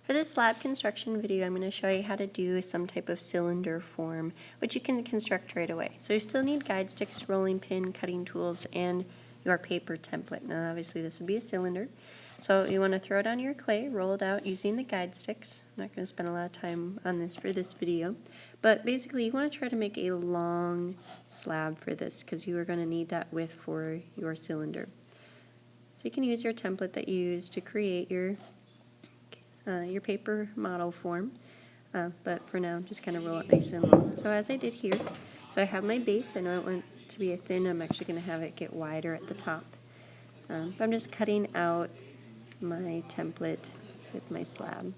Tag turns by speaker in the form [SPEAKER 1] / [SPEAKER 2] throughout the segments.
[SPEAKER 1] For this slab construction video, I'm going to show you how to do some type of cylinder form, which you can construct right away. So you still need guide sticks, rolling pin, cutting tools, and your paper template. Now obviously this would be a cylinder. So you want to throw it on your clay, roll it out using the guide sticks. I'm not going to spend a lot of time on this for this video, but basically you want to try to make a long slab for this because you are going to need that width for your cylinder. So you can use your template that you use to create your paper model form, but for now just kind of roll it nice and long. So as I did here, so I have my base. I know I want it to be thin. I'm actually going to have it get wider at the top. But I'm just cutting out my template with my slab.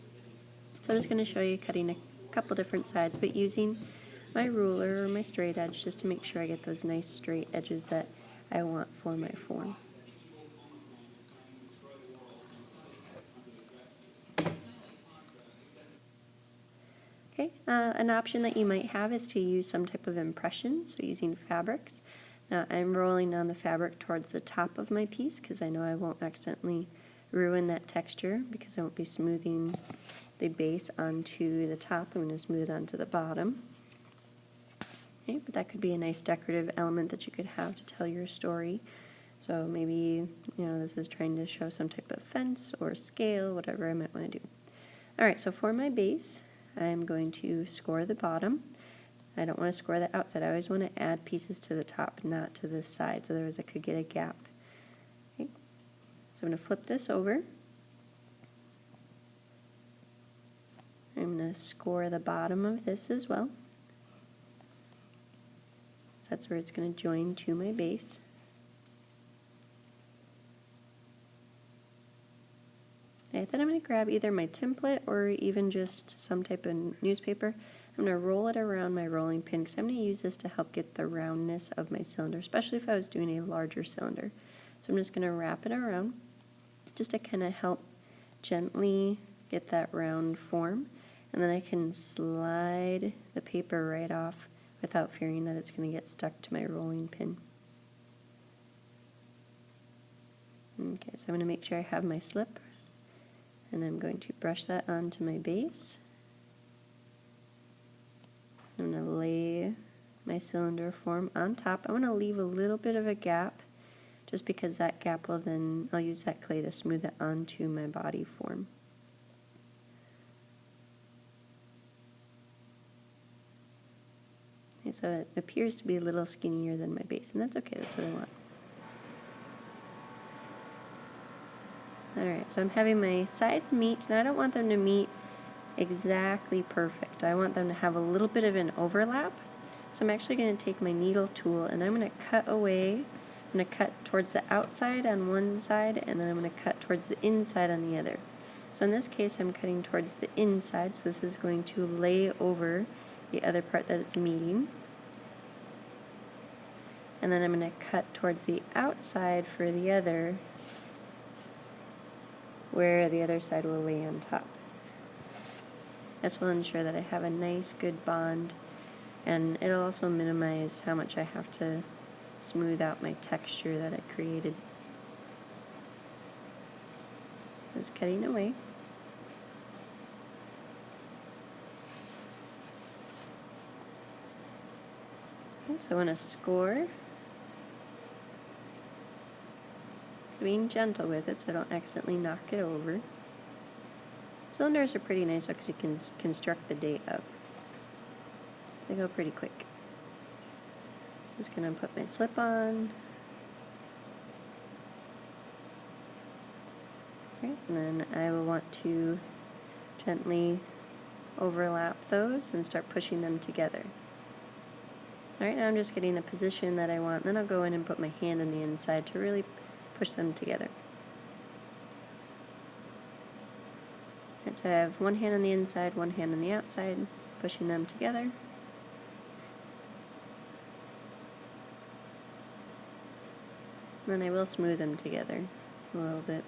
[SPEAKER 1] So I'm just going to show you cutting a couple different sides, but using my ruler or my straight edge just to make sure I get those nice straight edges that I want for my form. Okay, an option that you might have is to use some type of impression, so using fabrics. Now I'm rolling on the fabric towards the top of my piece because I know I won't accidentally ruin that texture because I won't be smoothing the base onto the top. I'm going to smooth it onto the bottom. Okay, but that could be a nice decorative element that you could have to tell your story. So maybe, this is trying to show some type of fence or scale, whatever I might want to do. Alright, so for my base, I'm going to score the bottom. I don't want to score the outside. I always want to add pieces to the top, not to the sides, otherwise I could get a gap. Okay. So I'm going to flip this over. I'm going to score the bottom of this as well. So that's where it's going to join to my base. Okay, then I'm going to grab either my template or even just some type of newspaper. I'm going to roll it around my rolling pin because I'm going to use this to help get the roundness of my cylinder, especially if I was doing a larger cylinder. So I'm just going to wrap it around just to kind of help gently get that round form. And then I can slide the paper right off without fearing that it's going to get stuck to my rolling pin. Okay, so I'm going to make sure I have my slip. And I'm going to brush that onto my base. I'm going to lay my cylinder form on top. I'm going to leave a little bit of a gap just because that gap will then, I'll use that clay to smooth it onto my body form. Okay, so it appears to be a little skinnier than my base, and that's okay, that's what I want. Alright, so I'm having my sides meet. Now I don't want them to meet exactly perfect. I want them to have a little bit of an overlap. So I'm actually going to take my needle tool and I'm going to cut away. I'm going to cut towards the outside on one side and then I'm going to cut towards the inside on the other. So in this case I'm cutting towards the inside, so this is going to lay over the other part that it's meeting. And then I'm going to cut towards the outside for the other, where the other side will lay on top. This will ensure that I have a nice good bond, and it'll also minimize how much I have to smooth out my texture that I created. So it's cutting away. Okay, so I want to score. So being gentle with it so I don't accidentally knock it over. Cylinders are pretty nice because you can construct the date of. They go pretty quick. Just going to put my slip on. Okay, and then I will want to gently overlap those and start pushing them together. Alright, now I'm just getting the position that I want. Then I'll go in and put my hand on the inside to really push them together. Alright, so I have one hand on the inside, one hand on the outside, pushing them together. Then I will smooth them together a little bit.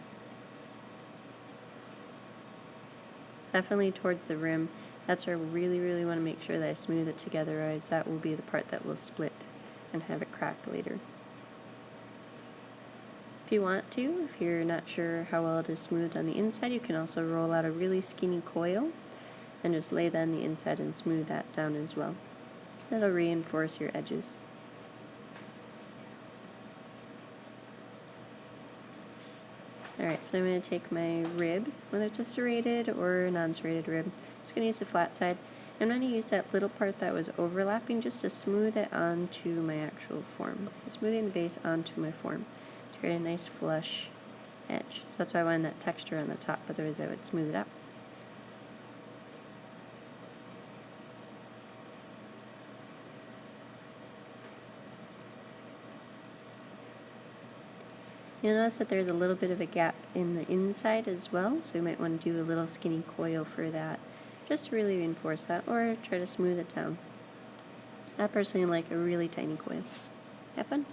[SPEAKER 1] Definitely towards the rim. That's where I really want to make sure that I smooth it together, otherwise that will be the part that will split and have it crack later. If you want to, if you're not sure how well it is smoothed on the inside, you can also roll out a really skinny coil and just lay that on the inside and smooth that down as well. That'll reinforce your edges. Alright, so I'm going to take my rib, whether it's a serrated or a non-serrated rib. I'm just going to use the flat side. I'm going to use that little part that was overlapping just to smooth it onto my actual form. So smoothing the base onto my form to create a nice flush edge. So that's why I wanted that texture on the top, otherwise I would smooth it out. You'll notice that there's a little bit of a gap in the inside as well, so you might want to do a little skinny coil for that, just to really reinforce that, or try to smooth it down. I personally like a really tiny coil. Have fun!